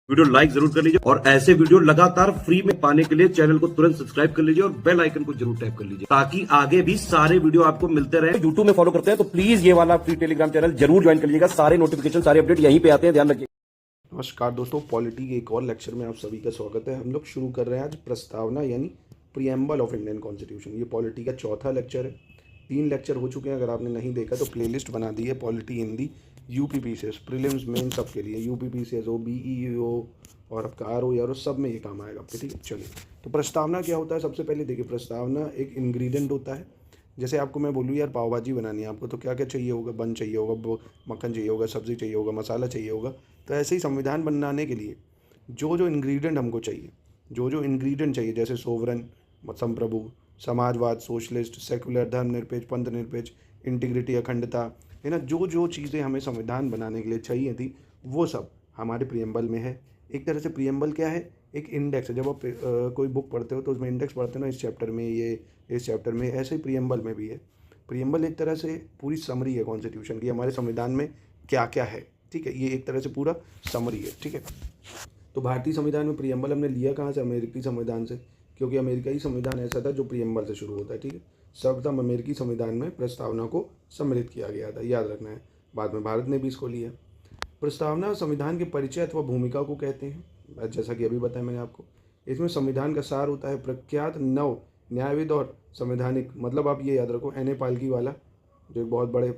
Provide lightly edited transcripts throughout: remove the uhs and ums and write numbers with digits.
Video like जरूर कर लीजिए और ऐसे वीडियो लगातार फ्री में पाने के लिए चैनल को तुरंत सब्सक्राइब कर लीजिए और बेल आइकन को जरूर टैप कर लीजिए ताकि आगे भी सारे वीडियो आपको मिलते रहे। यूट्यूब में फॉलो करते हैं तो प्लीज ये वाला फ्री टेलीग्राम चैनल जरूर ज्वाइन कर लीजिएगा। सारे नोटिफिकेशन सारे अपडेट यहीं पे आते हैं, ध्यान रखिए। नमस्कार दोस्तों, पॉलिटी के एक और लेक्चर में आप सभी का स्वागत है। हम लोग शुरू कर रहे हैं आज प्रस्तावना यानी प्रीएम्बल ऑफ इंडियन कॉन्स्टिट्यूशन। ये पॉलिटी का चौथा लेक्चर है। 3 लेक्चर हो चुके हैं, अगर आपने नहीं देखा तो प्लेलिस्ट बना दी है polity Hindi UPPCS prelims main सब के लिए, यूपीपीसीएस हो, बीईओ और आपका आरओ यारो सब में ये काम आएगा आपके। ठीक है, चलिए। तो प्रस्तावना क्या होता है? सबसे पहले देखिए, प्रस्तावना एक इंग्रेडिएंट होता है। जैसे आपको मैं बोलूँ यार पाव भाजी बनानी है आपको, तो क्या क्या चाहिए होगा? बन चाहिए होगा, मक्खन चाहिए होगा, सब्ज़ी चाहिए होगा, मसाला चाहिए होगा। तो ऐसे ही संविधान बनाने के लिए जो जो इंग्रेडिएंट हमको चाहिए, जो जो इंग्रेडिएंट चाहिए, जैसे सोवरन, संप्रभु, समाजवाद, सोशलिस्ट, सेकुलर, धर्मनिरपेक्ष, पंथ निरपेक्ष, इंटीग्रिटी, अखंडता, है ना, जो जो चीज़ें हमें संविधान बनाने के लिए चाहिए थी वो सब हमारे प्रियम्बल में है। एक तरह से प्रियम्बल क्या है? एक इंडेक्स है। जब आप कोई बुक पढ़ते हो तो उसमें इंडेक्स पढ़ते हो ना, इस चैप्टर में ये, इस चैप्टर में, ऐसे ही प्रियम्बल में भी है। प्रियम्बल एक तरह से पूरी समरी है कॉन्स्टिट्यूशन की, हमारे संविधान में क्या क्या है। ठीक है, ये एक तरह से पूरा समरी है। ठीक है, तो भारतीय संविधान में प्रियम्बल हमने लिया कहाँ से? अमेरिकी संविधान से, क्योंकि अमेरिकी संविधान ऐसा था जो प्रियम्बल से शुरू होता है। ठीक है, सर्वप्रथम अमेरिकी संविधान में प्रस्तावना को सम्मिलित किया गया था, याद रखना है। बाद में भारत ने भी इसको लिया। प्रस्तावना संविधान के परिचय अथवा भूमिका को कहते हैं, जैसा कि अभी बताया मैंने आपको। इसमें संविधान का सार होता है। प्रख्यात नव न्यायविद और संवैधानिक, मतलब आप ये याद रखो, एन ए पालकी वाला जो एक बहुत बड़े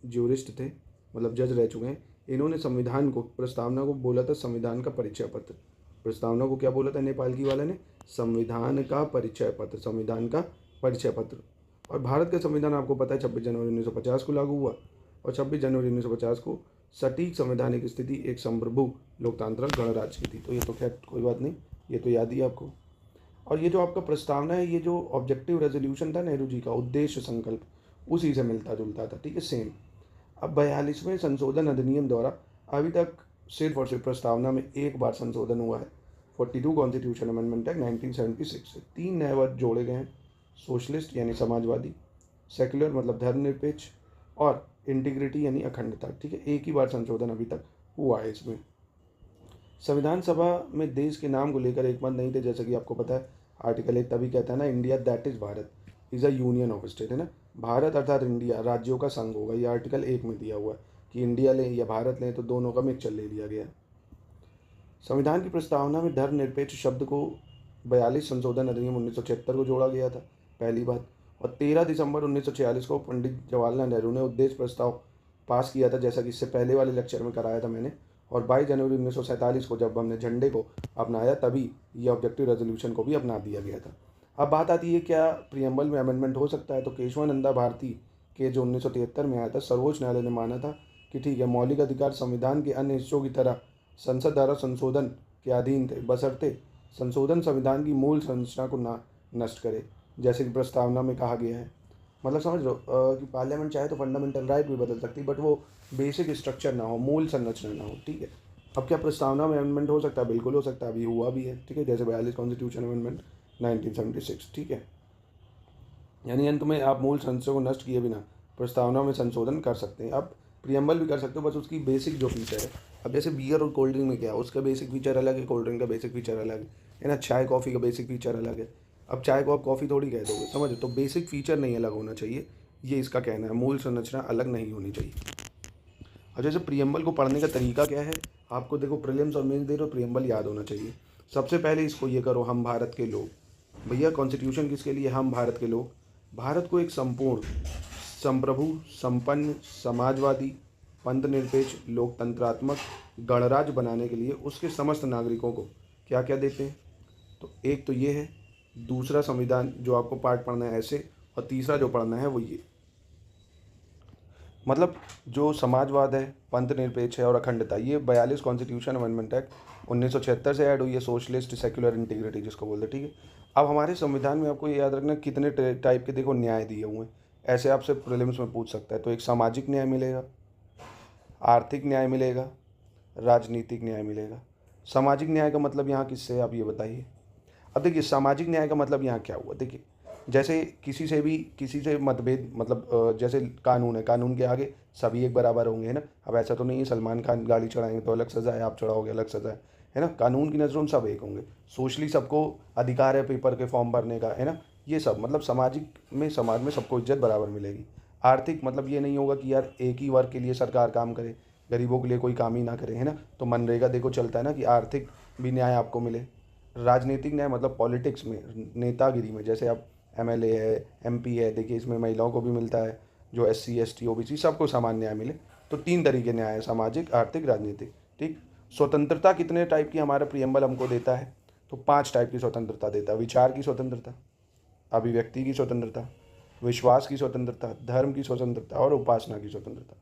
ज्यूरिस्ट थे, मतलब जज रह चुके हैं, इन्होंने संविधान को, प्रस्तावना को बोला था संविधान का परिचय पत्र। प्रस्तावना को क्या बोला था नेपाल की वाले ने? संविधान का परिचय पत्र, संविधान का परिचय पत्र। और भारत का संविधान आपको पता है 26 जनवरी 1950 को लागू हुआ, और 26 जनवरी 1950 को सटीक संवैधानिक स्थिति एक संप्रभु लोकतांत्रिक गणराज्य की थी। तो ये तो खैर कोई बात नहीं, ये तो याद ही आपको। और ये जो आपका प्रस्तावना है, ये जो ऑब्जेक्टिव रेजोल्यूशन था नेहरू जी का, उद्देश्य संकल्प, उसी से मिलता जुलता था। ठीक है, सेम। अब 42वें संशोधन अधिनियम द्वारा अभी तक सिर्फ और सिर्फ प्रस्तावना में एक बार संशोधन हुआ है। 42 कॉन्स्टिट्यूशन अमेंडमेंट एक्ट 1976 से 3 नए वर्ड जोड़े गए हैं। सोशलिस्ट यानी समाजवादी, सेक्युलर मतलब धर्मनिरपेक्ष, और इंटीग्रिटी यानी अखंडता। ठीक है, एक ही बार संशोधन अभी तक हुआ है इसमें। संविधान सभा में देश के नाम को लेकर एक मत नहीं थे, जैसा कि आपको पता है। आर्टिकल 1 तभी कहता है ना, India that is Bharat is a union of state, है ना। भारत अर्थात इंडिया राज्यों का संघ होगा। ये आर्टिकल 1 में दिया हुआ है कि इंडिया लें या भारत लें, तो दोनों का मिक्सचर ले लिया गया है। संविधान की प्रस्तावना में धर्मनिरपेक्ष शब्द को 42 संशोधन अधिनियम 1976 को जोड़ा गया था, पहली बात। और 13 दिसंबर 1946 को पंडित जवाहरलाल नेहरू ने उद्देश्य प्रस्ताव पास किया था, जैसा कि इससे पहले वाले लेक्चर में कराया था मैंने। और 22 जनवरी 1947 को जब हमने झंडे को अपनाया, तभी ये ऑब्जेक्टिव रेजोल्यूशन को भी अपना दिया गया था। अब बात आती है क्या प्रियम्बल में अमेंडमेंट हो सकता है? तो केशवानंदा भारती के जो 1973 में आया था, सर्वोच्च न्यायालय ने माना था कि ठीक है, मौलिक अधिकार संविधान के अन्य हिस्सों की तरह संसद द्वारा संशोधन के अधीन थे, बशर्ते संशोधन संविधान की मूल संरचना को ना नष्ट करे, जैसे कि प्रस्तावना में कहा गया है। मतलब समझ लो कि पार्लियामेंट चाहे तो फंडामेंटल राइट भी बदल सकती, बट वो बेसिक स्ट्रक्चर ना हो, मूल संरचना ना हो। ठीक है, अब क्या प्रस्तावना में अमेंडमेंट हो सकता है? बिल्कुल हो सकता है, अभी हुआ भी है। ठीक है, जैसे 42 कॉन्स्टिट्यूशन अमेंडमेंट 1976। ठीक है, यानी अंत में आप मूल संरचना को नष्ट किए बिना प्रस्तावना में संशोधन कर सकते हैं। आप प्रियम्बल भी कर सकते हो, बस उसकी बेसिक जो फीचर है। अब जैसे बियर और कोल्ड ड्रिंक में क्या है, उसका बेसिक फीचर अलग है, कोल्ड ड्रिंक का बेसिक फीचर अलग है ना। चाय कॉफ़ी का बेसिक फीचर अलग है। अब चाय को आप कॉफ़ी थोड़ी कह दोगे, समझ? तो बेसिक फीचर नहीं अलग होना चाहिए, ये इसका कहना है। मूल संरचना अलग नहीं होनी चाहिए। अब जैसे प्रियम्बल को पढ़ने का तरीका क्या है? आपको देखो, प्रीलिम्स और मेंस दे रहे हो, प्रियम्बल याद होना चाहिए। सबसे पहले इसको ये करो, हम भारत के लोग। भैया कॉन्स्टिट्यूशन किसके लिए? हम भारत के लोग। भारत को एक संपूर्ण, संप्रभु, संपन्न, समाजवादी, पंथ निरपेक्ष, लोकतंत्रात्मक गणराज्य बनाने के लिए उसके समस्त नागरिकों को क्या क्या देते हैं? तो एक तो ये है, दूसरा संविधान जो आपको पार्ट पढ़ना है ऐसे, और तीसरा जो पढ़ना है वो ये, मतलब जो समाजवाद है, पंथ निरपेक्ष है और अखंडता, ये 42 कॉन्स्टिट्यूशन अमेंडमेंट एक्ट 1976 से ऐड हुई है। सोशलिस्ट, सेक्युलर, इंटीग्रिटी जिसको बोलते हैं। ठीक है, अब हमारे संविधान में आपको ये याद रखना कितने टाइप के देखो न्याय दिए हुए हैं, ऐसे आपसे प्रीलिम्स में पूछ सकता है। तो एक सामाजिक न्याय मिलेगा, आर्थिक न्याय मिलेगा, राजनीतिक न्याय मिलेगा। सामाजिक न्याय का मतलब यहाँ किससे, आप ये बताइए। अब देखिए, सामाजिक न्याय का मतलब यहाँ क्या हुआ? देखिए, जैसे किसी से मतभेद, मतलब जैसे कानून है, कानून के आगे सभी एक बराबर होंगे, है ना। अब ऐसा तो नहीं है सलमान खान गाड़ी चढ़ाएंगे तो अलग सज़ा है, आप चढ़ाओगे अलग सज़ा है। है ना। कानून की नज़रों में सब एक होंगे। सोशली सबको अधिकार है पेपर के फॉर्म भरने का, है ना। ये सब मतलब समाज में सबको इज्जत बराबर मिलेगी। आर्थिक मतलब ये नहीं होगा कि यार एक ही वर्ग के लिए सरकार काम करे, गरीबों के लिए कोई काम ही ना करे, है ना। तो मनरेगा देखो चलता है ना कि आर्थिक भी न्याय आपको मिले। राजनीतिक न्याय मतलब पॉलिटिक्स में, नेतागिरी में, जैसे आप एमएलए है, एमपी है, देखिए इसमें महिलाओं को भी मिलता है, जो एससी एसटी ओबीसी सबको समान न्याय मिले। तो 3 तरीके न्याय है, सामाजिक, आर्थिक, राजनीतिक, ठीक। स्वतंत्रता कितने टाइप की हमारा प्रियम्बल हमको देता है, तो 5 टाइप की स्वतंत्रता देता है। विचार की स्वतंत्रता, अभिव्यक्ति की स्वतंत्रता, विश्वास की स्वतंत्रता, धर्म की स्वतंत्रता और उपासना की स्वतंत्रता।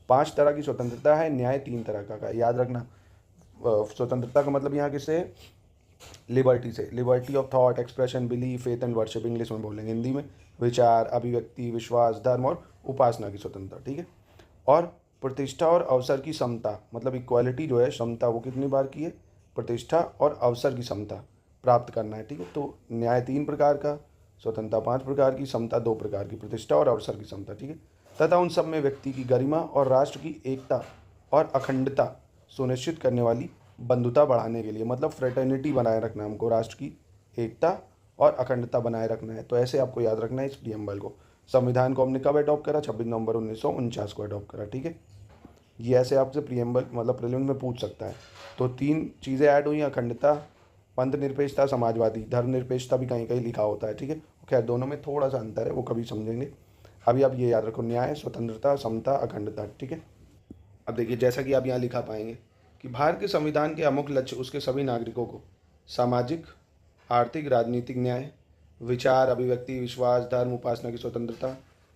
5 तरह की स्वतंत्रता है। न्याय 3 तरह का याद रखना। स्वतंत्रता का मतलब यहाँ किससे, लिबर्टी से, liberty of thought, expression, belief, faith and worship English में बोलेंगे, हिंदी में विचार, अभिव्यक्ति, विश्वास, धर्म और उपासना की स्वतंत्रता, ठीक है। और प्रतिष्ठा और अवसर की समता मतलब इक्वालिटी जो है, क्षमता वो कितनी बार की है, प्रतिष्ठा और अवसर की समता प्राप्त करना है, ठीक है। तो न्याय 3 प्रकार का, स्वतंत्रता 5 प्रकार की, समता 2 प्रकार की, प्रतिष्ठा और अवसर की समता, ठीक है। तथा उन सब में व्यक्ति की गरिमा और राष्ट्र की एकता और अखंडता सुनिश्चित करने वाली बंधुता बढ़ाने के लिए, मतलब फ्रेटर्निटी बनाए रखना है हमको, राष्ट्र की एकता और अखंडता बनाए रखना है। तो ऐसे आपको याद रखना है इस प्रियम्बल को। संविधान को हमने कब अडॉप्ट करा, 26 नवंबर 1949 को अडॉप्ट करा, ठीक है। ये ऐसे आपसे प्रियम्बल मतलब प्रीलिम्स में पूछ सकता है। तो 3 चीज़ें ऐड हुई, अखंडता, पंथ निरपेक्षता, समाजवादी, धर्मनिरपेक्षता भी कहीं कहीं लिखा होता है, ठीक है। खैर दोनों में थोड़ा सा अंतर है, वो कभी समझेंगे। अभी आप ये याद रखो, न्याय, स्वतंत्रता, समता, अखंडता, ठीक है। अब देखिए जैसा कि आप यहाँ लिखा पाएंगे कि भारत के संविधान के अमुक लक्ष्य उसके सभी नागरिकों को सामाजिक, आर्थिक, राजनीतिक न्याय, विचार, अभिव्यक्ति, विश्वास, धर्म, उपासना की स्वतंत्रता,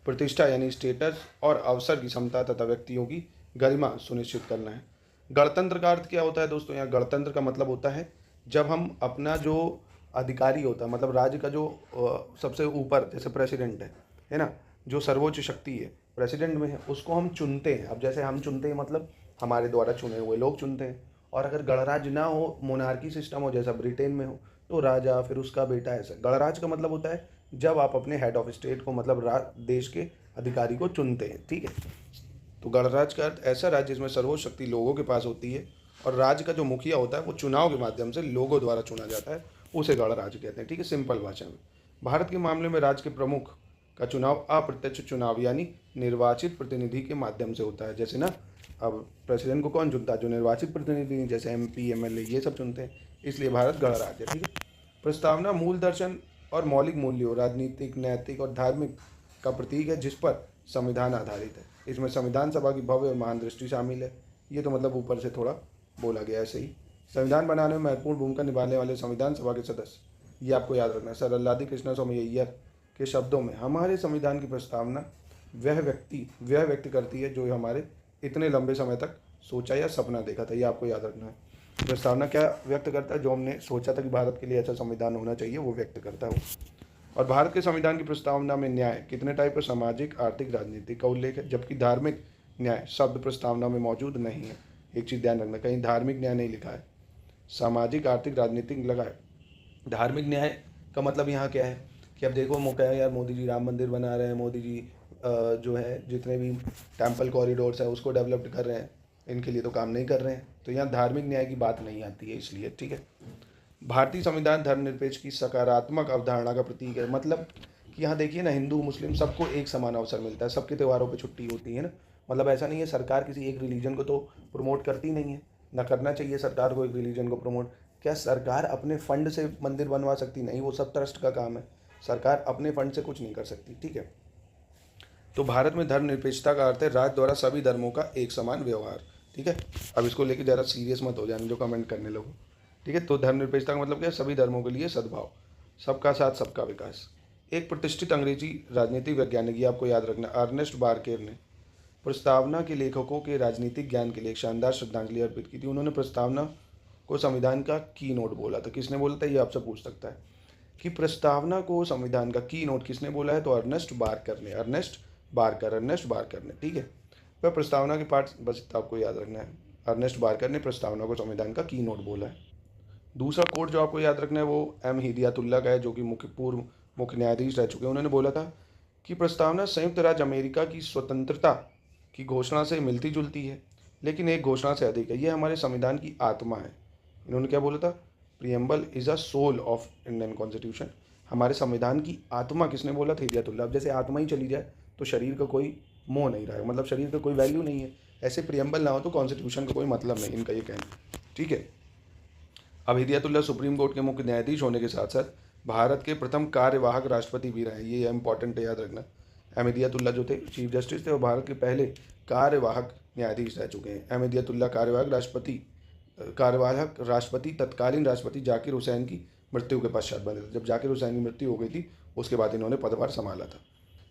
प्रतिष्ठा यानी स्टेटस और अवसर की समता तथा व्यक्तियों की गरिमा सुनिश्चित करना है। गणतंत्र का अर्थ क्या होता है दोस्तों, यहाँ गणतंत्र का मतलब होता है जब हम अपना जो अधिकारी होता है, मतलब राज्य का जो सबसे ऊपर जैसे प्रेसिडेंट है ना, जो सर्वोच्च शक्ति है प्रेसिडेंट में है, उसको हम चुनते हैं। अब जैसे हम चुनते हैं मतलब हमारे द्वारा चुने हुए लोग चुनते हैं। और अगर गणराज्य ना हो, मोनार्की सिस्टम हो जैसा ब्रिटेन में हो, तो राजा फिर उसका बेटा, ऐसा। गणराज्य का मतलब होता है जब आप अपने हेड ऑफ स्टेट को मतलब देश के अधिकारी को चुनते हैं, ठीक है। तो गणराज्य का अर्थ ऐसा राज्य जिसमें सर्वोच्च शक्ति लोगों के पास होती है और राज्य का जो मुखिया होता है वो चुनाव के माध्यम से लोगों द्वारा चुना जाता है, उसे गणराज्य कहते हैं, ठीक है, सिंपल भाषा में। भारत के मामले में राज्य के प्रमुख का चुनाव अप्रत्यक्ष चुनाव यानी निर्वाचित प्रतिनिधि के माध्यम से होता है। जैसे ना अब प्रेसिडेंट को कौन चुनता है, जो निर्वाचित प्रतिनिधि जैसे एमपी, एमएलए ये सब चुनते हैं, इसलिए भारत गणराज्य, ठीक है। प्रस्तावना मूल दर्शन और मौलिक मूल्यों, राजनीतिक, नैतिक और धार्मिक का प्रतीक है जिस पर संविधान आधारित है। इसमें संविधान सभा की भव्य और महान दृष्टि शामिल है। ये तो मतलब ऊपर से थोड़ा बोला गया है, सही। संविधान बनाने में महत्वपूर्ण भूमिका निभाने वाले संविधान सभा के सदस्य, ये आपको याद रखना है। सर अल्लादी कृष्णा स्वामी अय्यर के शब्दों में, हमारे संविधान की प्रस्तावना वह व्यक्ति करती है जो हमारे इतने लंबे समय तक सोचा या सपना देखा था। ये आपको याद रखना है। प्रस्तावना क्या व्यक्त करता है, जो हमने सोचा था कि भारत के लिए ऐसा संविधान होना चाहिए, वो व्यक्त करता है वो। और भारत के संविधान की प्रस्तावना में न्याय कितने टाइप का, सामाजिक, आर्थिक, राजनीतिक का उल्लेख है, जबकि धार्मिक न्याय शब्द प्रस्तावना में मौजूद नहीं है। एक चीज़ ध्यान रखना, कहीं धार्मिक न्याय नहीं लिखा है, सामाजिक, आर्थिक, राजनीतिक लगा है। धार्मिक न्याय का मतलब यहाँ क्या है कि अब देखो मौका है यार, मोदी जी राम मंदिर बना रहे हैं, मोदी जी जो है जितने भी टेम्पल कॉरिडोर्स है उसको डेवलप कर रहे हैं, इनके लिए तो काम नहीं कर रहे हैं। तो यहाँ धार्मिक न्याय की बात नहीं आती है, इसलिए, ठीक है। भारतीय संविधान धर्मनिरपेक्ष की सकारात्मक अवधारणा का प्रतीक है। मतलब कि यहाँ देखिए ना, हिंदू मुस्लिम सबको एक समान अवसर मिलता है, सबके त्योहारों पे छुट्टी होती है ना। मतलब ऐसा नहीं है सरकार किसी एक रिलीजन को तो प्रमोट करती नहीं है, ना करना चाहिए सरकार को एक रिलीजन को प्रमोट। क्या सरकार अपने फंड से मंदिर बनवा सकती? नहीं, वो सब ट्रस्ट का काम है, सरकार अपने फंड से कुछ नहीं कर सकती, ठीक है। तो भारत में धर्मनिरपेक्षता का अर्थ है राज्य द्वारा सभी धर्मों का एक समान व्यवहार, ठीक है। अब इसको लेके ज़रा सीरियस मत हो जाने जो कमेंट करने लोग, ठीक है। तो धर्मनिरपेक्षता का मतलब क्या है, सभी धर्मों के लिए सद्भाव, सबका साथ सबका विकास। एक प्रतिष्ठित अंग्रेजी राजनीतिक वैज्ञानिक, ये आपको याद रखना, अर्नेस्ट बारकेर ने प्रस्तावना के लेखकों के राजनीतिक ज्ञान के लिए एक शानदार श्रद्धांजलि अर्पित की थी। उन्होंने प्रस्तावना को संविधान का की नोट बोला था। किसने बोला था, ये आपसे पूछ सकता है कि प्रस्तावना को संविधान का की नोट किसने बोला है, तो अर्नेस्ट बारकर ने, ठीक है। वह प्रस्तावना के पार्ट बस आपको याद रखना है, अर्नेस्ट बारकर ने प्रस्तावना को संविधान का की नोट बोला है। दूसरा कोट जो आपको याद रखना है वो एम हिदायतुल्लाह का है, जो कि पूर्व मुख्य न्यायाधीश रह चुके हैं। उन्होंने बोला था कि प्रस्तावना संयुक्त राज्य अमेरिका की स्वतंत्रता की घोषणा से मिलती जुलती है, लेकिन एक घोषणा से अधिक है। ये हमारे संविधान की आत्मा है। इन्होंने क्या बोला था, preamble is a soul of Indian constitution. हमारे संविधान की आत्मा किसने बोला था, हिदायतुल्लाह। अब जैसे आत्मा ही चली जाए तो शरीर का कोई मोह नहीं रहेगा, मतलब शरीर का कोई वैल्यू नहीं है। ऐसे प्रियम्बल ना हो तो कॉन्स्टिट्यूशन का कोई मतलब नहीं, इनका ये कहना। ठीक है। अब हिदायतुल्लाह सुप्रीम कोर्ट के मुख्य न्यायाधीश होने के साथ साथ भारत के प्रथम कार्यवाहक राष्ट्रपति भी रहे, ये इंपॉर्टेंट है, याद रखना। अहमदियतुल्ला जो थे चीफ जस्टिस थे, और भारत के पहले कार्यवाहक न्यायाधीश रह चुके हैं। अहमदियतुल्ला कार्यवाहक राष्ट्रपति तत्कालीन राष्ट्रपति जाकिर हुसैन की मृत्यु के पश्चात बने थे। जब जाकिर हुसैन की मृत्यु हो गई थी उसके बाद इन्होंने पदभार संभाला था।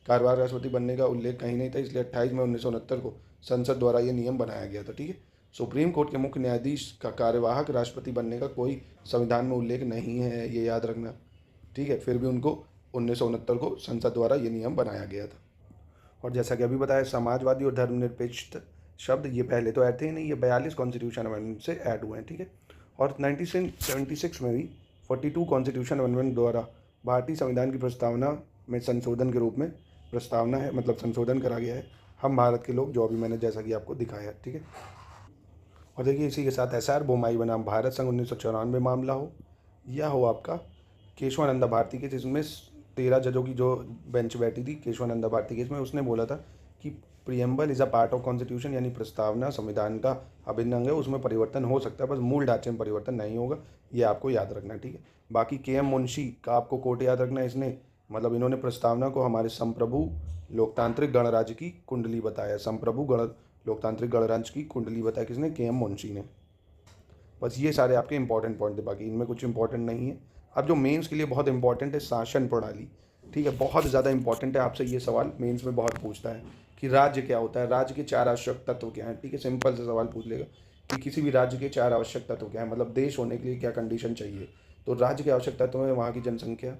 कार्यवाहक राष्ट्रपति बनने का उल्लेख कहीं नहीं था, इसलिए 28 मई 1969 को संसद द्वारा ये नियम बनाया गया था। ठीक है। सुप्रीम कोर्ट के मुख्य न्यायाधीश का कार्यवाहक राष्ट्रपति बनने का कोई संविधान में उल्लेख नहीं है, ये याद रखना। ठीक है। फिर भी उनको 1969 को संसद द्वारा ये नियम बनाया गया था। और जैसा कि अभी बताया, समाजवादी और धर्मनिरपेक्ष शब्द ये पहले तो ऐड थे ही नहीं, ये 42 कॉन्स्टिट्यूशन अमेंडमेंट से ऐड हुए हैं। ठीक है। और 1976 में भी 42 कॉन्स्टिट्यूशन अमेंडमेंट द्वारा भारतीय संविधान की प्रस्तावना में संशोधन के रूप में प्रस्तावना है, मतलब संशोधन करा गया है, हम भारत के लोग, जो अभी मैंने जैसा कि आपको दिखाया। ठीक है। और देखिए इसी के साथ SR बोमाई बनाम भारत संघ 1994 मामला हो, या हो आपका केशवानंदा भारती केस, जिसमें 13 जजों की जो बेंच बैठी थी केशवानंदा भारती केस में, उसने बोला था कि preamble is a part of constitution, यानी प्रस्तावना संविधान का अभिन्न अंग है, उसमें परिवर्तन हो सकता है, बस मूल ढांचे में परिवर्तन नहीं होगा, ये आपको याद रखना है। ठीक है। बाकी KM मुंशी का आपको कोट याद रखना है। इसने मतलब इन्होंने प्रस्तावना को हमारे संप्रभु लोकतांत्रिक गणराज्य की कुंडली बताया। संप्रभु लोकतांत्रिक गणराज्य की कुंडली बताया किसने, KM मुंशी ने। बस ये सारे आपके इंपॉर्टेंट पॉइंट थे, बाकी इनमें कुछ इंपॉर्टेंट नहीं है। अब जो मेंस के लिए बहुत इंपॉर्टेंट है, शासन प्रणाली। ठीक है। बहुत ज़्यादा इंपॉर्टेंट है, आपसे ये सवाल मेंस में बहुत पूछता है कि राज्य क्या होता है, राज्य के 4 आवश्यक तत्व क्या हैं। ठीक है। सिंपल से सवाल पूछ लेगा कि किसी भी राज्य के 4 आवश्यक तत्व क्या है, मतलब देश होने के लिए क्या कंडीशन चाहिए। तो राज्य के आवश्यक तत्व में वहाँ की जनसंख्या,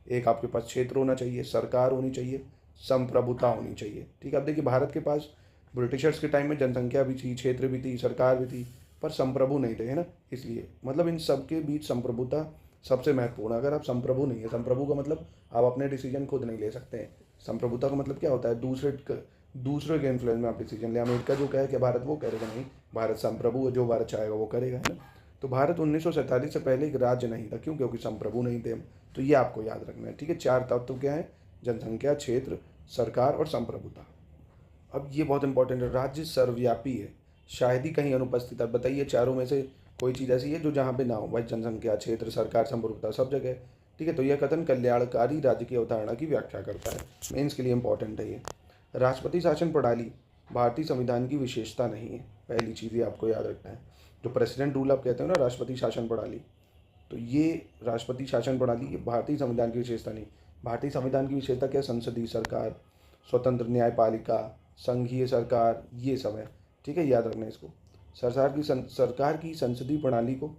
एक आपके पास क्षेत्र होना चाहिए, सरकार होनी चाहिए, संप्रभुता होनी चाहिए। ठीक है। अब देखिए भारत के पास ब्रिटिशर्स के टाइम में जनसंख्या भी थी, क्षेत्र भी थी, सरकार भी थी, पर संप्रभु नहीं थे, है ना। इसलिए मतलब इन सब के बीच संप्रभुता सबसे महत्वपूर्ण। अगर आप संप्रभु नहीं है, संप्रभु का मतलब आप अपने डिसीजन खुद नहीं ले सकते हैं। संप्रभुता का मतलब क्या होता है, दूसरे के इन्फ्लुएंस में आप डिसीजन ले। अमेरिका जो कहे कि भारत वो करेगा, नहीं, भारत संप्रभु है, जो भारत चाहेगा वो करेगा, है ना। तो भारत 1947 से पहले एक राज्य नहीं था, क्यों, क्योंकि संप्रभु नहीं थे हम। तो ये आपको याद रखना है। ठीक है। 4 तत्व क्या है, जनसंख्या, क्षेत्र, सरकार और संप्रभुता। अब ये बहुत इंपॉर्टेंट है, राज्य सर्वव्यापी है, शायद ही कहीं अनुपस्थित है। बताइए चारों में से कोई चीज़ ऐसी है जो जहाँ पे ना हो, भाई जनसंख्या, क्षेत्र, सरकार, संप्रभुता सब जगह। ठीक है। तो यह कथन कल्याणकारी राज्य की अवधारणा की व्याख्या करता है। मेंस के लिए इंपॉर्टेंट है ये। राष्ट्रपति शासन प्रणाली भारतीय संविधान की विशेषता नहीं है, पहली चीज़ ये आपको याद रखना है। जो प्रेसिडेंट रूल आप कहते हो ना, राष्ट्रपति शासन प्रणाली, तो ये राष्ट्रपति शासन प्रणाली ये भारतीय संविधान की विशेषता नहीं। भारतीय संविधान की विशेषता क्या, संसदीय सरकार, स्वतंत्र न्यायपालिका, संघीय सरकार, ये सब है। ठीक है। याद रखना इसको। सरकार की संसदीय प्रणाली को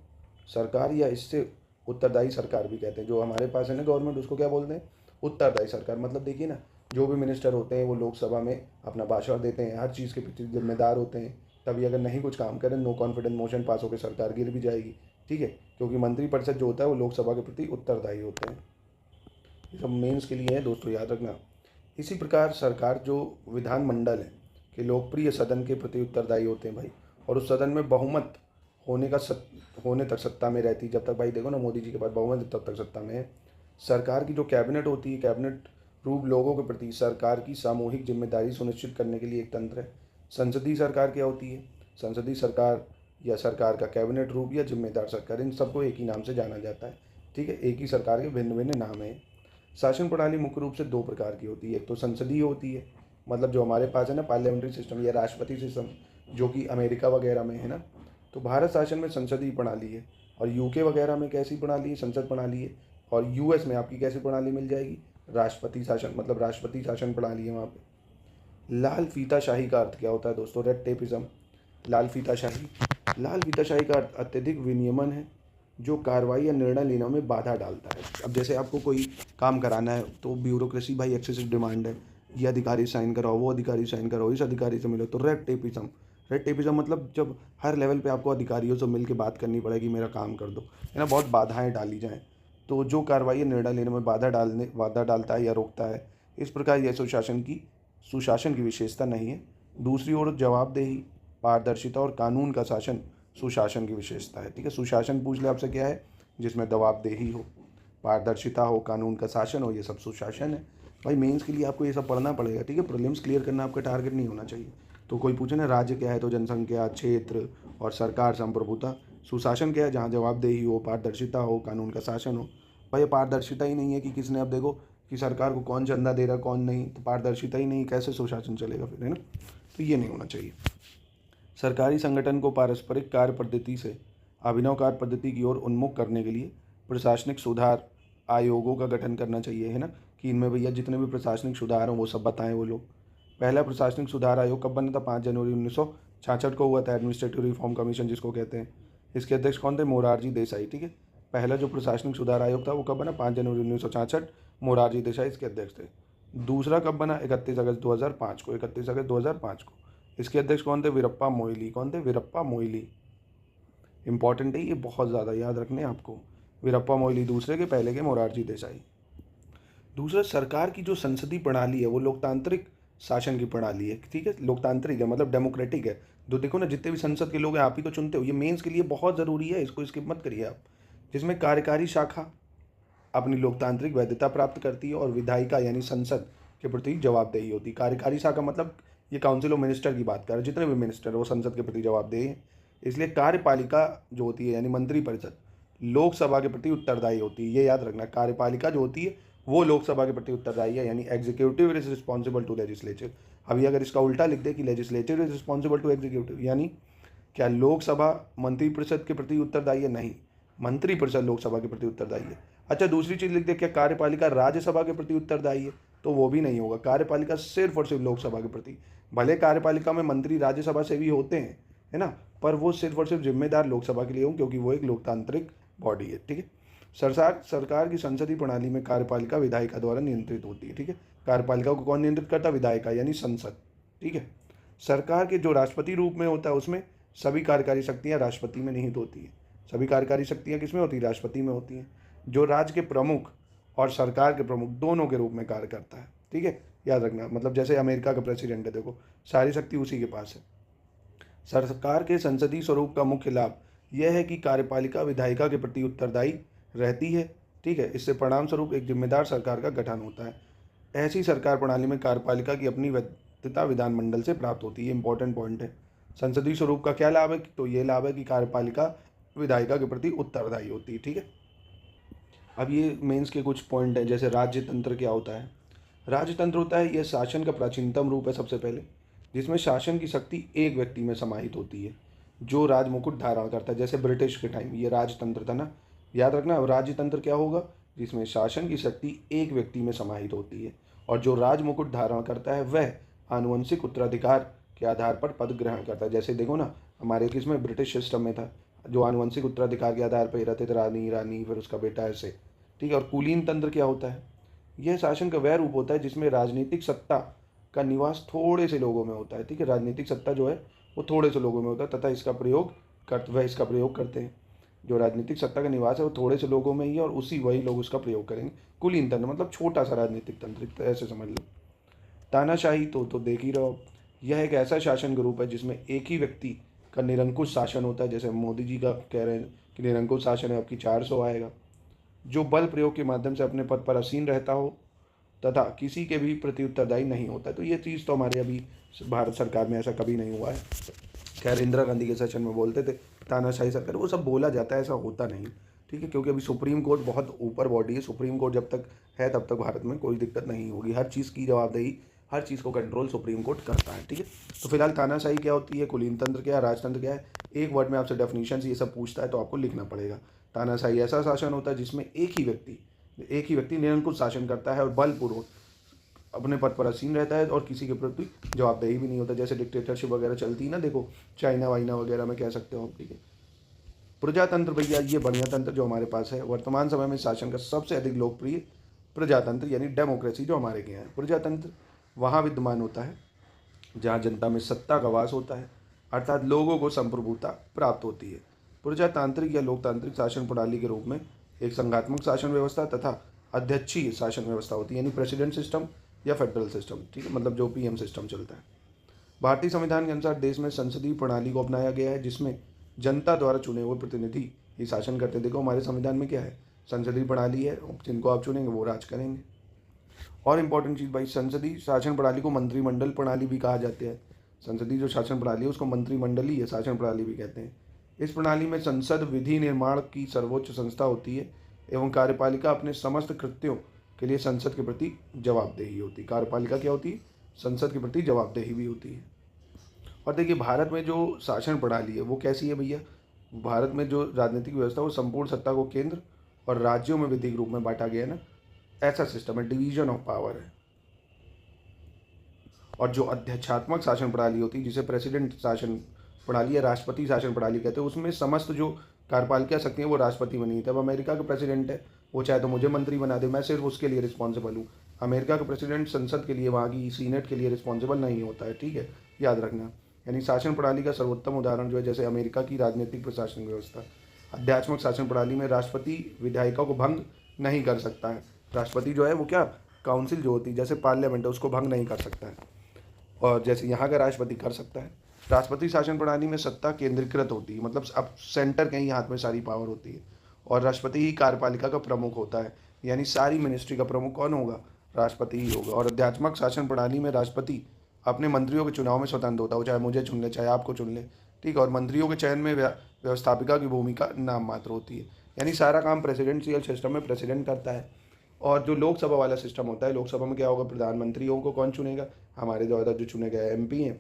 सरकार या इससे उत्तरदायी सरकार भी कहते हैं। जो हमारे पास है ना गवर्नमेंट, उसको क्या बोलते हैं, उत्तरदायी सरकार। मतलब देखिए ना, जो भी मिनिस्टर होते हैं वो लोकसभा में अपना भाषण देते हैं, हर चीज़ के प्रति जिम्मेदार होते हैं। तभी अगर नहीं कुछ काम करें, नो कॉन्फिडेंस मोशन पास होकर सरकार गिर भी जाएगी। ठीक है। क्योंकि मंत्रिपरिषद जो होता है वो लोकसभा के प्रति उत्तरदायी होते हैं। ये सब मेंस के लिए है दोस्तों, याद रखना। इसी प्रकार सरकार जो विधानमंडल है कि लोकप्रिय सदन के प्रति उत्तरदायी होते हैं भाई, और उस सदन में बहुमत होने तक सत्ता में रहती है। जब तक भाई देखो ना मोदी जी के पास बहुमत तब तक सत्ता में है। सरकार की जो कैबिनेट होती है, कैबिनेट रूप लोगों के प्रति सरकार की सामूहिक जिम्मेदारी सुनिश्चित करने के लिए एक तंत्र है। संसदीय सरकार क्या होती है, संसदीय सरकार या सरकार का कैबिनेट रूप या जिम्मेदार सरकार, इन सबको एक ही नाम से जाना जाता है। ठीक है। एक ही सरकार के भिन्न भिन्न नाम है। शासन प्रणाली मुख्य रूप से 2 प्रकार की होती है। एक तो संसदीय होती है, मतलब जो हमारे पास है ना पार्लियामेंट्री सिस्टम या राष्ट्रपति सिस्टम, जो कि अमेरिका वगैरह में है ना। तो भारत शासन में संसदीय प्रणाली है, और यूके वगैरह में कैसी प्रणाली है, संसद प्रणाली है। और यूएस में आपकी कैसी प्रणाली मिल जाएगी, राष्ट्रपति शासन, मतलब राष्ट्रपति शासन प्रणाली है वहाँ पे। लाल फीताशाही का अर्थ क्या होता है दोस्तों, रेड टेपिज्म। लाल फीताशाही का अर्थ अत्यधिक विनियमन है जो कार्रवाई या निर्णय लेने में बाधा डालता है। अब जैसे आपको कोई काम कराना है तो ब्यूरोक्रेसी भाई एक्सेसिव डिमांड है, ये अधिकारी साइन कराओ, वो अधिकारी साइन कराओ, इस अधिकारी से मिलो, तो रेड टेपिज्म मतलब जब हर लेवल पे आपको अधिकारियों से मिल के बात करनी पड़ेगी, मेरा काम कर दो, है ना, बहुत बाधाएं डाली जाएं। तो जो कार्रवाई या निर्णय लेने में बाधा डालता है या रोकता है, इस प्रकार यह सुशासन की विशेषता नहीं है। दूसरी ओर जवाबदेही, पारदर्शिता और कानून का शासन सुशासन की विशेषता है। ठीक है, सुशासन पूछ ले आपसे क्या है, जिसमें जवाबदेही हो, पारदर्शिता हो, कानून का शासन हो, ये सब सुशासन है। भाई मेंस के लिए आपको ये सब पढ़ना पड़ेगा। ठीक है, प्रीलिम्स क्लियर करना आपका टारगेट नहीं होना चाहिए। तो कोई पूछे ना राज्य क्या है, तो जनसंख्या, क्षेत्र और सरकार संप्रभुता। सुशासन क्या है, जहाँ जवाबदेही हो, पारदर्शिता हो, कानून का शासन हो। भाई पारदर्शिता ही नहीं है कि किसने, अब देखो कि सरकार को कौन चंदा दे रहा है कौन नहीं, तो पारदर्शिता ही नहीं, कैसे सुशासन चलेगा फिर, है ना। तो ये नहीं होना चाहिए। सरकारी संगठन को पारस्परिक कार्य पद्धति से अभिनव कार्य पद्धति की ओर उन्मुख करने के लिए प्रशासनिक सुधार आयोगों का गठन करना चाहिए, है ना, कि इनमें भैया जितने भी प्रशासनिक सुधार हों वो सब बताएं वो लोग। पहला प्रशासनिक सुधार आयोग कब बना था, 5 जनवरी 1966 को हुआ था, एडमिनिस्ट्रेटिव रिफॉर्म कमीशन जिसको कहते हैं। इसके अध्यक्ष कौन थे, मोरारजी देसाई। ठीक है, पहला जो प्रशासनिक सुधार आयोग था वो कब बना, 5 जनवरी 1966, मोरारजी देसाई इसके अध्यक्ष थे। दूसरा कब बना, 31 अगस्त 2005 को, 31 अगस्त 2005 को। इसके अध्यक्ष कौन थे, वीरप्पा मोइली। कौन थे, वीरप्पा मोइली। इंपॉर्टेंट है ये, बहुत ज़्यादा याद रखने आपको। वीरप्पा मोइली दूसरे के, पहले के मोरारजी देसाई। दूसरा, सरकार की जो संसदीय प्रणाली है वो लोकतांत्रिक शासन की प्रणाली है। ठीक है, लोकतांत्रिक है मतलब डेमोक्रेटिक है। तो देखो ना, जितने भी संसद के लोग हैं आप ही तो चुनते हो। ये मेंस के लिए बहुत ज़रूरी है, इसको स्किप मत करिए आप। जिसमें कार्यकारी शाखा अपनी लोकतांत्रिक वैधता प्राप्त करती है और विधायिका यानी संसद के प्रति जवाबदेही होती है। कार्यकारी शाखा मतलब ये काउंसिल ऑफ मिनिस्टर की बात कर रहे हैं, जितने भी मिनिस्टर वो संसद के प्रति जवाबदेही है। इसलिए कार्यपालिका जो होती है यानी मंत्रिपरिषद लोकसभा के प्रति उत्तरदायी होती है। ये याद रखना, कार्यपालिका जो होती है वो लोकसभा के प्रति उत्तरदायी है, यानी executive is responsible to legislature. अभी अगर इसका उल्टा लिख दे कि legislative is responsible to executive, यानी क्या लोकसभा मंत्रिपरिषद के प्रति उत्तरदायी है, नहीं, मंत्रिपरिषद लोकसभा के प्रति उत्तरदायी है। अच्छा, दूसरी चीज़ लिख दे, क्या कार्यपालिका राज्यसभा के प्रति उत्तरदायी है, तो वो भी नहीं होगा। कार्यपालिका सिर्फ और सिर्फ लोकसभा के प्रति। भले कार्यपालिका में मंत्री राज्यसभा से भी होते हैं, है ना, पर वो सिर्फ और सिर्फ जिम्मेदार लोकसभा के लिए हों, क्योंकि वो एक लोकतांत्रिक बॉडी है। ठीक है, सरकार की संसदीय प्रणाली में कार्यपालिका विधायिका द्वारा नियंत्रित होती है। ठीक है, कार्यपालिका को कौन नियंत्रित करता है, विधायिका यानी संसद। ठीक है, सरकार के जो राष्ट्रपति रूप में होता है उसमें सभी कार्यकारी शक्तियाँ राष्ट्रपति में निहित होती है। सभी कार्यकारी शक्तियाँ किसमें होती है, राष्ट्रपति में होती हैं, जो राज्य के प्रमुख और सरकार के प्रमुख दोनों के रूप में कार्य करता है। ठीक है, याद रखना, मतलब जैसे अमेरिका का प्रेसिडेंट है, देखो सारी शक्ति उसी के पास है। सरकार के संसदीय स्वरूप का मुख्य लाभ यह है कि कार्यपालिका विधायिका के प्रति उत्तरदायी रहती है। ठीक है, इससे परिणाम स्वरूप एक जिम्मेदार सरकार का गठन होता है। ऐसी सरकार प्रणाली में कार्यपालिका की अपनी वैधता विधानमंडल से प्राप्त होती है। इंपॉर्टेंट पॉइंट है। संसदीय स्वरूप का क्या लाभ है, तो ये लाभ है कि कार्यपालिका विधायिका के प्रति उत्तरदायी होती है। ठीक है, अब ये मेंस के कुछ पॉइंट हैं, जैसे राज्यतंत्र क्या होता है। राज्यतंत्र होता है यह शासन का प्राचीनतम रूप है सबसे पहले, जिसमें शासन की शक्ति एक व्यक्ति में समाहित होती है जो राजमुकुट धारण करता है। जैसे ब्रिटिश के टाइम ये राजतंत्र था ना, याद रखना। अब राज्यतंत्र क्या होगा, जिसमें शासन की शक्ति एक व्यक्ति में समाहित होती है और जो राजमुकुट धारण करता है वह आनुवंशिक उत्तराधिकार के आधार पर पद ग्रहण करता है। जैसे देखो ना, हमारे किसमें ब्रिटिश सिस्टम में था, जो आनुवंशिक उत्तराधिकार के आधार पर रहते थे, रानी फिर उसका बेटा, ऐसे। ठीक है, और कुलीन तंत्र क्या होता है, यह शासन का वह रूप होता है जिसमें राजनीतिक सत्ता का निवास थोड़े से लोगों में होता है। ठीक है, राजनीतिक सत्ता जो है वो थोड़े से लोगों में होता है तथा इसका प्रयोग करते हैं। जो राजनीतिक सत्ता का निवास है वो थोड़े से लोगों में ही है और वही लोग उसका प्रयोग करेंगे। कुलीन तंत्र मतलब छोटा सा राजनीतिक तंत्र, तो ऐसे समझ लो। तानाशाही तो देख ही रहो, यह एक ऐसा शासन का रूप है जिसमें एक ही व्यक्ति का निरंकुश शासन होता है। जैसे मोदी जी का कह रहे हैं कि निरंकुश शासन है, आपकी 400 आएगा, जो बल प्रयोग के माध्यम से अपने पद पर आसीन रहता हो तथा किसी के भी प्रति उत्तरदायी नहीं होता। तो ये चीज़ तो हमारे अभी भारत सरकार में ऐसा कभी नहीं हुआ है। खैर, इंदिरा गांधी के सेशन में बोलते थे तानाशाही सरकार, वो सब बोला जाता है, ऐसा होता नहीं। ठीक है, क्योंकि अभी सुप्रीम कोर्ट बहुत ऊपर बॉडी है। सुप्रीम कोर्ट जब तक है तब तक भारत में कोई दिक्कत नहीं होगी। हर चीज़ की जवाबदेही, हर चीज़ को कंट्रोल सुप्रीम कोर्ट करता है। ठीक है, तो फिलहाल तानाशाही क्या होती है, कुलीन तंत्र क्या है, राजतंत्र क्या है, एक वर्ड में आपसे डेफिनेशन ये सब पूछता है तो आपको लिखना पड़ेगा। तानाशाही ऐसा शासन होता है जिसमें एक ही व्यक्ति निरंकुश शासन करता है और बलपूर्वक अपने पद पर आसीन रहता है और किसी के प्रति जवाबदेही भी नहीं होता। जैसे डिक्टेटरशिप वगैरह चलती है ना, देखो चाइना वाइना वगैरह में कह सकते हो आप। ठीक है, प्रजातंत्र भैया ये बढ़िया तंत्र जो हमारे पास है वर्तमान समय में शासन का सबसे अधिक लोकप्रिय प्रजातंत्र यानी डेमोक्रेसी जो हमारे के यहाँ है। प्रजातंत्र वहाँ विद्यमान होता है जहाँ जनता में सत्ता का वास होता है, अर्थात लोगों को संप्रभुता प्राप्त होती है। प्रजातांत्रिक या लोकतांत्रिक शासन प्रणाली के रूप में एक संघात्मक शासन व्यवस्था तथा अध्यक्षीय शासन व्यवस्था होती है, यानी प्रेसिडेंट सिस्टम या फेडरल सिस्टम। ठीक है, मतलब जो पीएम सिस्टम चलता है। भारतीय संविधान के अनुसार देश में संसदीय प्रणाली को अपनाया गया है, जिसमें जनता द्वारा चुने हुए प्रतिनिधि ही शासन करते हैं। देखो हमारे संविधान में क्या है, संसदीय प्रणाली है, जिनको आप चुनेंगे वो राज करेंगे। और इम्पोर्टेंट चीज़ भाई, संसदीय शासन प्रणाली को मंत्रिमंडल प्रणाली भी कहा जाता है। संसदीय जो शासन प्रणाली है उसको मंत्रिमंडलीय शासन प्रणाली भी कहते हैं। इस प्रणाली में संसद विधि निर्माण की सर्वोच्च संस्था होती है एवं कार्यपालिका अपने समस्त कृत्यों के लिए संसद के प्रति जवाबदेही होती है। कार्यपालिका क्या होती है, संसद के प्रति जवाबदेही भी होती है। और देखिए भारत में जो शासन प्रणाली है वो कैसी है भैया, भारत में जो राजनीतिक व्यवस्था है वो संपूर्ण सत्ता को केंद्र और राज्यों में विधिक रूप में बांटा गया है ना, ऐसा सिस्टम है, डिवीजन ऑफ पावर है। और जो अध्यक्षात्मक शासन प्रणाली होती है जिसे प्रेसिडेंट शासन प्रणाली या राष्ट्रपति शासन प्रणाली कहते हैं, उसमें समस्त जो कार्यपालिका शक्तियाँ वो राष्ट्रपति बनी है। तब अमेरिका का प्रेसिडेंट है, वो चाहे तो मुझे मंत्री बना दे, मैं सिर्फ उसके लिए रिस्पॉन्सिबल हूँ। अमेरिका का प्रेसिडेंट संसद के लिए, वहाँ की सीनेट के लिए रिस्पॉन्सिबल नहीं होता है, ठीक है, याद रखना। यानी शासन प्रणाली का सर्वोत्तम उदाहरण जो है, जैसे अमेरिका की राजनीतिक प्रशासनिक व्यवस्था। अध्यात्मक शासन प्रणाली में राष्ट्रपति विधायिका को भंग नहीं कर सकता है। राष्ट्रपति जो है वो क्या, काउंसिल जो होती है जैसे पार्लियामेंट है उसको भंग नहीं कर सकता है, और जैसे यहाँ का राष्ट्रपति कर सकता है। राष्ट्रपति शासन प्रणाली में सत्ता केंद्रीकृत होती है, मतलब अब सेंटर के ही हाथ में सारी पावर होती है, और राष्ट्रपति ही कार्यपालिका का प्रमुख होता है। यानी सारी मिनिस्ट्री का प्रमुख कौन होगा, राष्ट्रपति ही होगा। और अध्यात्मक शासन प्रणाली में राष्ट्रपति अपने मंत्रियों के चुनाव में स्वतंत्र होता है, वो चाहे मुझे चुन ले चाहे आपको चुन ले, ठीक है। और मंत्रियों के चयन में व्यवस्थापिका की भूमिका नाम मात्र होती है। यानी सारा काम प्रेसिडेंशियल सिस्टम में प्रेसिडेंट करता है। और जो लोकसभा वाला सिस्टम होता है, लोकसभा में क्या होगा, प्रधानमंत्रियों को कौन चुनेगा, हमारे द्वारा जो चुने गए MP हैं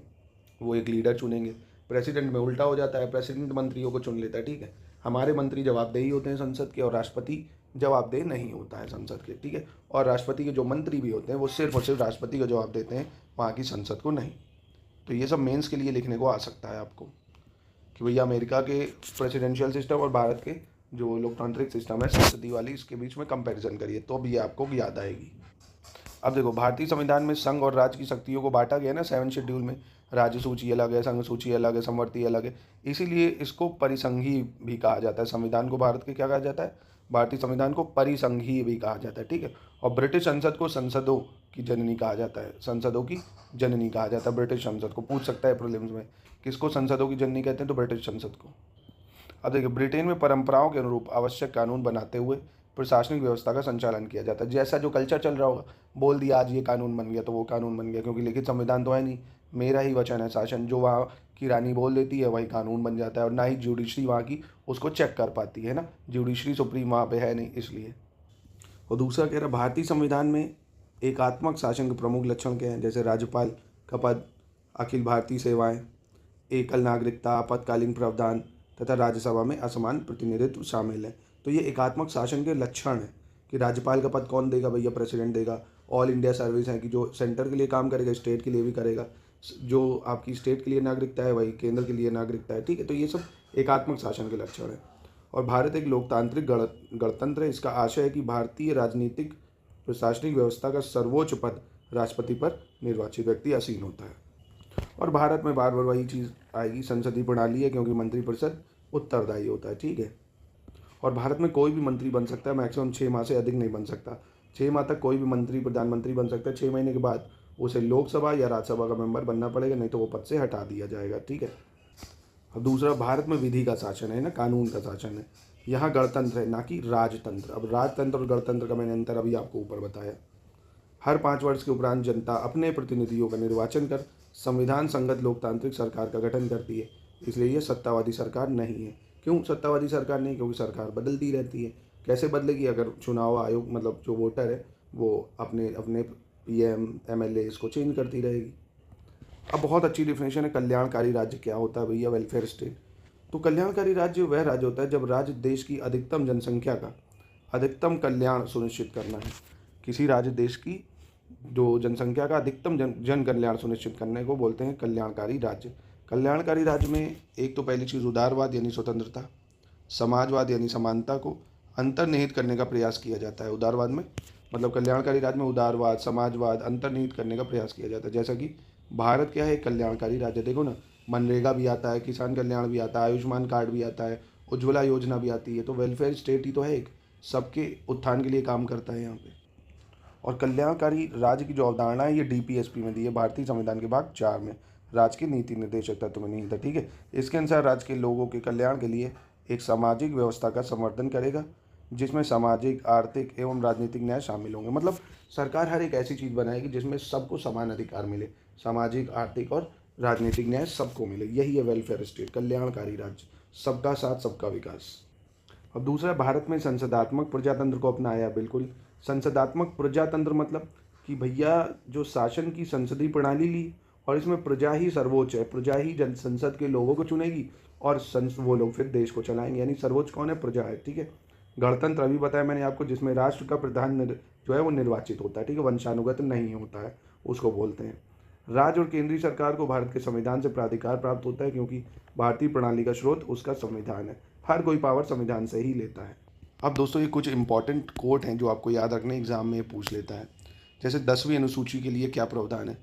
वो एक लीडर चुनेंगे। प्रेसिडेंट में उल्टा हो जाता है, प्रेसिडेंट मंत्रियों को चुन लेता है, ठीक है। हमारे मंत्री जवाबदेही होते हैं संसद के, और राष्ट्रपति जवाबदेह नहीं होता है संसद के, ठीक है। और राष्ट्रपति के जो मंत्री भी होते हैं वो सिर्फ और सिर्फ राष्ट्रपति का जवाब देते हैं, वहाँ की संसद को नहीं। तो ये सब मेंस के लिए लिखने को आ सकता है आपको कि भैया अमेरिका के प्रेसिडेंशियल सिस्टम और भारत के जो लोकतांत्रिक सिस्टम है संसदीय वाली, इसके बीच में कंपैरिजन करिए तो भी आपको याद आएगी। अब देखो भारतीय संविधान में संघ और राज्य की शक्तियों को बांटा गया ना 7 शेड्यूल में, राज्य सूची अलग है, संघ सूची अलग है, संवर्ती अलग है, इसीलिए इसको परिसंघी भी कहा जाता है। संविधान को भारत के क्या कहा जाता है, भारतीय संविधान को परिसंघी भी कहा जाता है, ठीक है। और ब्रिटिश संसद को संसदों की जननी कहा जाता है, संसदों की जननी कहा जाता है ब्रिटिश संसद को। पूछ सकता है प्रीलिम्स में, किसको संसदों की जननी कहते हैं, तो ब्रिटिश संसद को। अब देखिए ब्रिटेन में परंपराओं के अनुरूप आवश्यक कानून बनाते हुए प्रशासनिक व्यवस्था का संचालन किया जाता है। जैसा जो कल्चर चल रहा होगा, बोल दिया आज ये कानून बन गया तो वो कानून बन गया, क्योंकि लिखित संविधान तो है नहीं, मेरा ही वचन है शासन, जो वहाँ की रानी बोल देती है वही कानून बन जाता है। और ना ही जुडिशरी वहाँ की उसको चेक कर पाती है ना, जुडिशरी सुप्रीम वहाँ पे है नहीं इसलिए। और दूसरा कह रहा भारतीय संविधान में एकात्मक शासन के प्रमुख लक्षण क्या हैं, जैसे राज्यपाल का पद, अखिल भारतीय सेवाएं, एकल नागरिकता, आपातकालीन प्रावधान तथा राज्यसभा में असमान प्रतिनिधित्व शामिल है। तो ये एकात्मक शासन के लक्षण हैं कि राज्यपाल का पद कौन देगा, भैया प्रेसिडेंट देगा। ऑल इंडिया सर्विस है कि जो सेंटर के लिए काम करेगा स्टेट के लिए भी करेगा, जो आपकी स्टेट के लिए नागरिकता है वही केंद्र के लिए नागरिकता है, ठीक है। तो ये सब एकात्मक शासन के लक्षण हैं। और भारत एक लोकतांत्रिक गणतंत्र है। इसका आशय है कि भारतीय राजनीतिक प्रशासनिक व्यवस्था का सर्वोच्च पद राष्ट्रपति पर निर्वाचित व्यक्ति आसीन होता है। और भारत में बार बार वही चीज़ आएगी, संसदीय प्रणाली है क्योंकि मंत्रिपरिषद उत्तरदायी होता है, ठीक है। और भारत में कोई भी मंत्री बन सकता है, मैक्सिमम 6 माह से अधिक नहीं बन सकता। 6 माह तक कोई भी मंत्री प्रधानमंत्री बन सकता है, 6 महीने के बाद उसे लोकसभा या राज्यसभा का मेंबर बनना पड़ेगा, नहीं तो वो पद से हटा दिया जाएगा, ठीक है। और दूसरा, भारत में विधि का शासन है ना, कानून का शासन है। यहाँ गणतंत्र है ना कि राजतंत्र। अब राजतंत्र और गणतंत्र का मैंने अंतर अभी आपको ऊपर बताया। हर 5 वर्ष के उपरांत जनता अपने प्रतिनिधियों का निर्वाचन कर संविधान संगत लोकतांत्रिक सरकार का गठन करती है, इसलिए ये सत्तावादी सरकार नहीं है। क्यों सत्तावादी सरकार नहीं, क्योंकि सरकार बदलती रहती है। कैसे बदलेगी, अगर चुनाव आयोग मतलब जो वोटर है वो अपने अपने PM MLA इसको चेंज करती रहेगी। अब बहुत अच्छी डिफिनेशन है कल्याणकारी राज्य क्या होता है भैया, वेलफेयर स्टेट। तो कल्याणकारी राज्य वह राज्य होता है जब राज्य देश की अधिकतम जनसंख्या का अधिकतम कल्याण सुनिश्चित करना है। किसी राज्य देश की जो जनसंख्या का अधिकतम जन कल्याण सुनिश्चित करने को बोलते हैं कल्याणकारी राज्य। कल्याणकारी राज्य में एक तो पहली चीज़ उदारवाद यानी स्वतंत्रता, समाजवाद यानी समानता को अंतर्निहित करने का प्रयास किया जाता है। उदारवाद में मतलब कल्याणकारी राज्य में उदारवाद, समाजवाद अंतर्निहित करने का प्रयास किया जाता है। जैसा कि भारत क्या है, एक कल्याणकारी राज्य। देखो ना, मनरेगा भी आता है, किसान कल्याण भी आता है, आयुष्मान कार्ड भी आता है, उज्ज्वला योजना भी आती है। तो वेलफेयर स्टेट ही तो है, एक सबके उत्थान के लिए काम करता है यहाँ पे। और कल्याणकारी राज्य की जो अवधारणा है ये DPSP में दी है, भारतीय संविधान के भाग 4 में। राज्य के नीति निर्देशक तत्व में निहित है। ठीक है, इसके अनुसार राज्य के लोगों के कल्याण के लिए एक सामाजिक व्यवस्था का संवर्धन करेगा जिसमें सामाजिक, आर्थिक एवं राजनीतिक न्याय शामिल होंगे। मतलब सरकार हर एक ऐसी चीज़ बनाएगी जिसमें सबको समान अधिकार मिले, सामाजिक, आर्थिक और राजनीतिक न्याय सबको मिले। यही है वेलफेयर स्टेट, कल्याणकारी राज्य, सबका साथ सबका विकास। और दूसरा, भारत में संसदात्मक प्रजातंत्र को अपनाया। बिल्कुल, संसदात्मक प्रजातंत्र मतलब कि भैया जो शासन की संसदीय प्रणाली ली और इसमें प्रजा ही सर्वोच्च है, प्रजा ही जन संसद के लोगों को चुनेगी और वो लोग फिर देश को चलाएंगे, यानी सर्वोच्च कौन है? प्रजा है। ठीक है, गणतंत्र अभी बताया मैंने आपको, जिसमें राष्ट्र का प्रधान जो है वो निर्वाचित होता है। ठीक है, वंशानुगत नहीं होता है, उसको बोलते हैं। राज्य और केंद्रीय सरकार को भारत के संविधान से प्राधिकार प्राप्त होता है क्योंकि भारतीय प्रणाली का स्रोत उसका संविधान है। हर कोई पावर संविधान से ही लेता है। अब दोस्तों ये कुछ इंपॉर्टेंट कोट हैं जो आपको याद रखने एग्जाम में पूछ लेता है। जैसे 10वीं अनुसूची के लिए क्या प्रावधान है।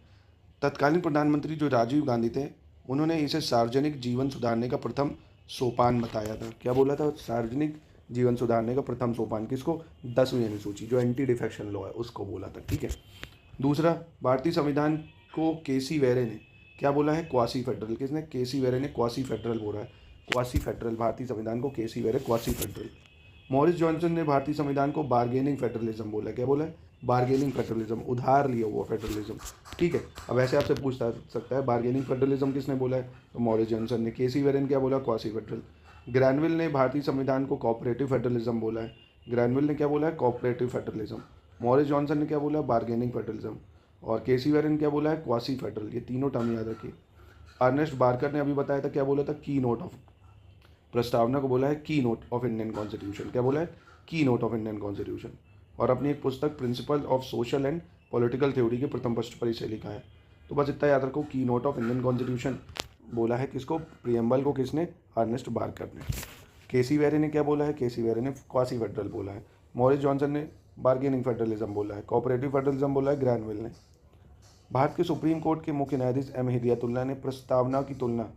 तत्कालीन प्रधानमंत्री जो राजीव गांधी थे उन्होंने इसे सार्वजनिक जीवन सुधारने का प्रथम सोपान बताया था। क्या बोला था? सार्वजनिक जीवन सुधारने का प्रथम सोपान। किसको? 10वीं अनुसूची जो एंटी डिफेक्शन लॉ है उसको बोला था। ठीक है, दूसरा, भारतीय संविधान को केसी वेरे ने क्या बोला है? Quasi federal. किसने? केसी वेरे ने क्वासी फेडरल बोला है। क्वासी फेडरल, भारतीय संविधान को केसी वेरे क्वासी फेडरल। मॉरिस जॉनसन ने भारतीय संविधान को बार्गेनिंग फेडरलिज्म बोला। क्या बोला है? बार्गेनिंग फेडरलिज्म, उधार लिया हुआ फेडरलिज्म। ठीक है, अब ऐसे आपसे पूछ सकता है बार्गेनिंग फेडरलिज्म किसने बोला है? तो मॉरिस जॉनसन ने। केसी वेरे ने क्या बोला? Quasi federal. ग्रैनविल ने भारतीय संविधान को कोऑपरेटिव फेडरलिज्म बोला है। ग्रैनविल ने क्या बोला है? Cooperative federalism. मॉरिस जॉनसन ने क्या बोला? Bargaining federalism. और केसी वेरे ने क्या बोला है? Quasi federal. ये तीनों टर्म याद रखिए। अर्नेस्ट बार्कर ने अभी बताया था, क्या बोला था? की नोट ऑफ प्रस्तावना को बोला है की नोट ऑफ इंडियन कॉन्स्टिट्यूशन। क्या बोला है? की नोट ऑफ इंडियन कॉन्स्टिट्यूशन। और अपनी एक पुस्तक principle of social and political theory के प्रथम पृष्ठ पर इसे लिखा है। तो बस इतना याद रखो, की नोट ऑफ इंडियन कॉन्स्टिट्यूशन बोला है किसको? प्रियम्बल को। किसने? अर्नेस्ट बार्कर ने। केसी वेरे ने क्या बोला है? केसी वेरे ने क्वासी फेडरल बोला है। मॉरिस जॉनसन ने बार्गेनिंग फेडरलिज्म बोला है। कोऑपरेटिव फेडरलिज्म बोला है ग्रैनविल ने। भारत के सुप्रीम कोर्ट के मुख्य न्यायाधीश एम हिदायतुल्लाह ने प्रस्तावना की तुलना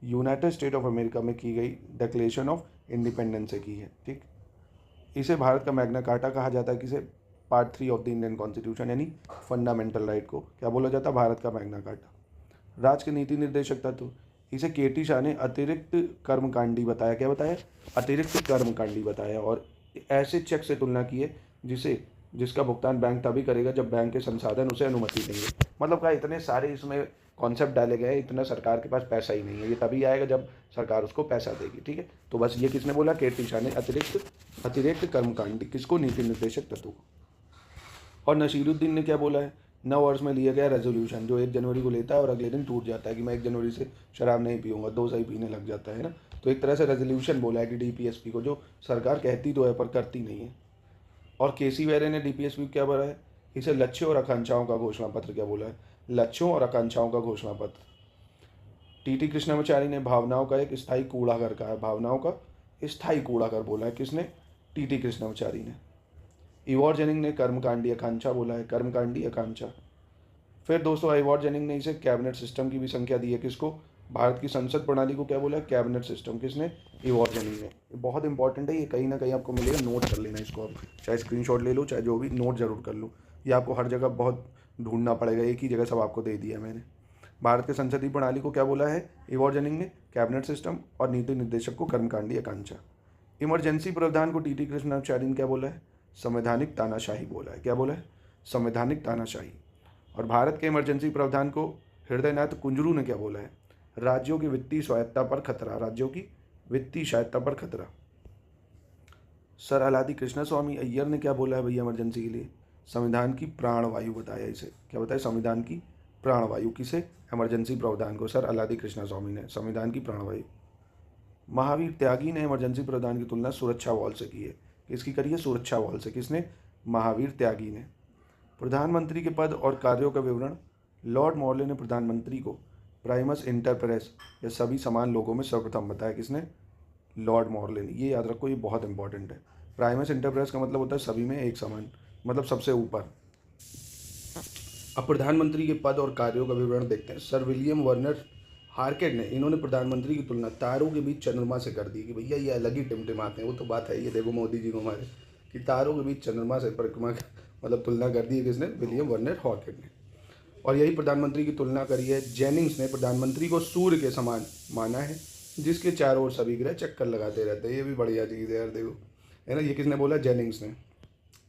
यूनाइटेड स्टेट ऑफ अमेरिका में की गई डिक्लेरेशन ऑफ इंडिपेंडेंस से की है। ठीक, इसे भारत का मैग्ना कार्टा कहा जाता है। किसे? Part 3 of the Indian constitution, यानी फंडामेंटल राइट को क्या बोला जाता है? भारत का मैग्ना कार्टा। राज्य के नीति निर्देशक तत्व, इसे केटी शाह ने अतिरिक्त कर्मकांडी बताया। क्या बताया? अतिरिक्त कर्मकांडी बताया। और ऐसे चेक से तुलना की है जिसका भुगतान बैंक तभी करेगा जब बैंक के संसाधन उसे अनुमति देंगे। मतलब क्या, इतने सारे इसमें कॉन्सेप्ट डाले गए हैं, इतना सरकार के पास पैसा ही नहीं है, ये तभी आएगा जब सरकार उसको पैसा देगी। ठीक है, तो बस ये किसने बोला? केटी शाह ने अतिरिक्त कर्मकांडी। किसको? नीति निर्देशक तत्व को। और नसीरुद्दीन ने क्या बोला है? 9 वर्ष में लिया गया रेजोल्यूशन जो 1 जनवरी को लेता है और अगले दिन टूट जाता है कि मैं 1 जनवरी से शराब नहीं पीऊँगा, 2 से ही पीने लग जाता है ना। तो एक तरह से रेजोल्यूशन बोला है कि डीपीएसपी को, जो सरकार कहती तो है पर करती नहीं है। और केसी वेरे ने डीपीएसपी क्या बोला है? इसे लक्ष्यों और आकांक्षाओं का घोषणा पत्र। क्या बोला है? लक्ष्यों और आकांक्षाओं का घोषणा पत्र। टीटी कृष्णामाचारी ने भावनाओं का एक स्थायी कूड़ाघर कहा है। भावनाओं का स्थायी कूड़ाघर बोला है। किसने? टीटी कृष्णामाचारी ने। इवॉर जेनिंग ने कर्मकांडी आकांक्षा बोला है। कर्मकांडी आकांक्षा। फिर दोस्तों इवॉर जेनिंग ने इसे कैबिनेट सिस्टम की भी संख्या दी है। किसको? भारत की संसद प्रणाली को क्या बोला है? Cabinet system. किसने? इवॉर जेनिंग ने। बहुत इंपॉर्टेंट है ये, कहीं ना कहीं आपको मिलेगा, नोट कर लेना इसको। आप चाहे स्क्रीनशॉट ले लो, चाहे जो भी, नोट जरूर कर लो। ये आपको हर जगह बहुत ढूंढना पड़ेगा, एक ही जगह सब आपको दे दिया मैंने। भारत के संसदीय प्रणाली को क्या बोला है? इवॉर जेनिंग ने कैबिनेट सिस्टम। और नीति निर्देशक को कर्मकांडी आकांक्षा। इमरजेंसी प्रावधान को टीटी कृष्णाचार्य ने क्या बोला है? संवैधानिक तानाशाही बोला है। क्या बोला है? संवैधानिक तानाशाही। और भारत के इमरजेंसी प्रावधान को हृदयनाथ कुंजरू ने क्या बोला है? राज्यों की वित्तीय स्वायत्ता पर खतरा। राज्यों की वित्तीय स्वायत्ता पर खतरा। सर अलादी कृष्णा स्वामी अय्यर ने क्या बोला है भैया इमरजेंसी के लिए? संविधान की प्राणवायु बताया इसे। क्या बताया? संविधान की प्राणवायु। किसे? इमरजेंसी प्रावधान को। सर अलादी कृष्णा स्वामी ने। संविधान की प्राणवायु। महावीर त्यागी ने इमरजेंसी प्रावधान की तुलना सुरक्षा वॉल से की है। किसकी करी है? सुरक्षा वॉल से। किसने? महावीर त्यागी ने। प्रधानमंत्री के पद और कार्यों का विवरण। लॉर्ड मॉर्ले ने प्रधानमंत्री को प्राइमस इंटर पेरेस, या सभी समान लोगों में सर्वप्रथम बताया। किसने? लॉर्ड मॉर्ले ने। ये याद रखो, ये बहुत इंपॉर्टेंट है। प्राइमस इंटर पेरेस का मतलब होता है सभी में एक समान, मतलब सबसे ऊपर। अब प्रधानमंत्री के पद और कार्यों का विवरण देखते हैं। सर विलियम वर्नर हार्केट ने, इन्होंने प्रधानमंत्री की तुलना तारों के बीच चंद्रमा से कर दी कि भैया ये अलग ही टिमटिमाते हैं। वो तो बात है, ये देखो मोदी जी को हमारे, कि तारों के बीच चंद्रमा से परिक्रमा मतलब तुलना कर दी है। किसने? विलियम वर्नर हार्केट ने। और यही प्रधानमंत्री की तुलना करी है। जेनिंग्स ने प्रधानमंत्री को सूर्य के समान माना है, जिसके चारों ओर सभी ग्रह चक्कर लगाते रहते हैं। ये भी बढ़िया चीज़ है यार, देखो है ना। ये किसने बोला? जेनिंग्स ने।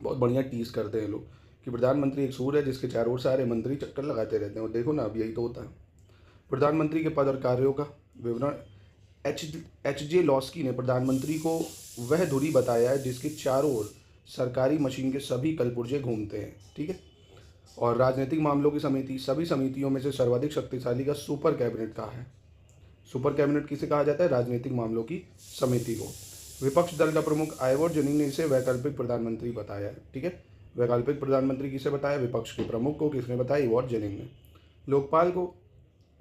बहुत बढ़िया टीज करते हैं लोग कि प्रधानमंत्री एक सूर्य है जिसके चारों ओर सारे मंत्री चक्कर लगाते रहते हैं। और देखो ना, अब यही तो होता है। प्रधानमंत्री के पद और कार्यों का विवरण। एच जे लॉस्की ने प्रधानमंत्री को वह धुरी बताया है जिसके चारों ओर सरकारी मशीन के सभी कलपुर्जे घूमते हैं, ठीक है। और राजनीतिक मामलों की समिति, सभी समितियों में से सर्वाधिक शक्तिशाली का सुपर कैबिनेट कहा है। सुपर कैबिनेट किसे कहा जाता है? राजनीतिक मामलों की समिति को। विपक्ष दल का प्रमुख आइवोर जेनिंग ने इसे वैकल्पिक प्रधानमंत्री बताया है, ठीक है। वैकल्पिक प्रधानमंत्री किसे बताया? विपक्ष के प्रमुख को। किसने बताया? आइवोर जेनिंग ने। लोकपाल को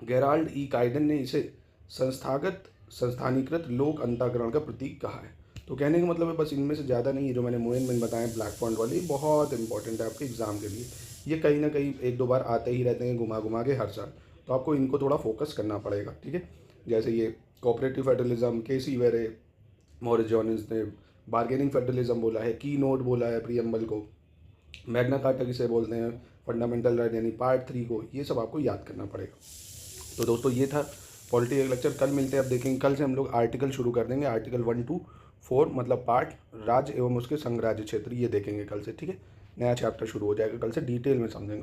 गेराल्ड ई काइडन ने इसे संस्थानीकृत लोक अंतःकरण का प्रतीक कहा है। तो कहने का मतलब है बस इनमें से ज़्यादा नहीं है जो मैंने मेन बताए ब्लैक फॉन्ट वाले, बहुत इंपॉर्टेंट है आपके एग्जाम के लिए। ये कहीं ना कहीं एक दो बार आते ही रहते हैं घुमा घुमा के हर साल, तो आपको इनको थोड़ा फोकस करना पड़ेगा, ठीक है। जैसे ये कोऑपरेटिव फेडरलिज्म, केसी वेरे, मॉरिस जॉनिस ने बार्गेनिंग फेडरलिज्म बोला है, की नोट बोला है प्रीएम्बल को, मैग्ना कार्टा किसे बोलते हैं, फंडामेंटल राइट यानी पार्ट 3 को। ये सब आपको याद करना पड़ेगा। तो दोस्तों ये था पॉलिटी का लेक्चर। कल मिलते हैं। अब देखेंगे कल से हम लोग आर्टिकल शुरू कर देंगे। आर्टिकल 1 to 4 मतलब पार्ट, राज्य एवं उसके संघ राज्य क्षेत्र, ये देखेंगे कल से, ठीक है। नया चैप्टर शुरू हो जाएगा कल से, डिटेल में समझेंगे।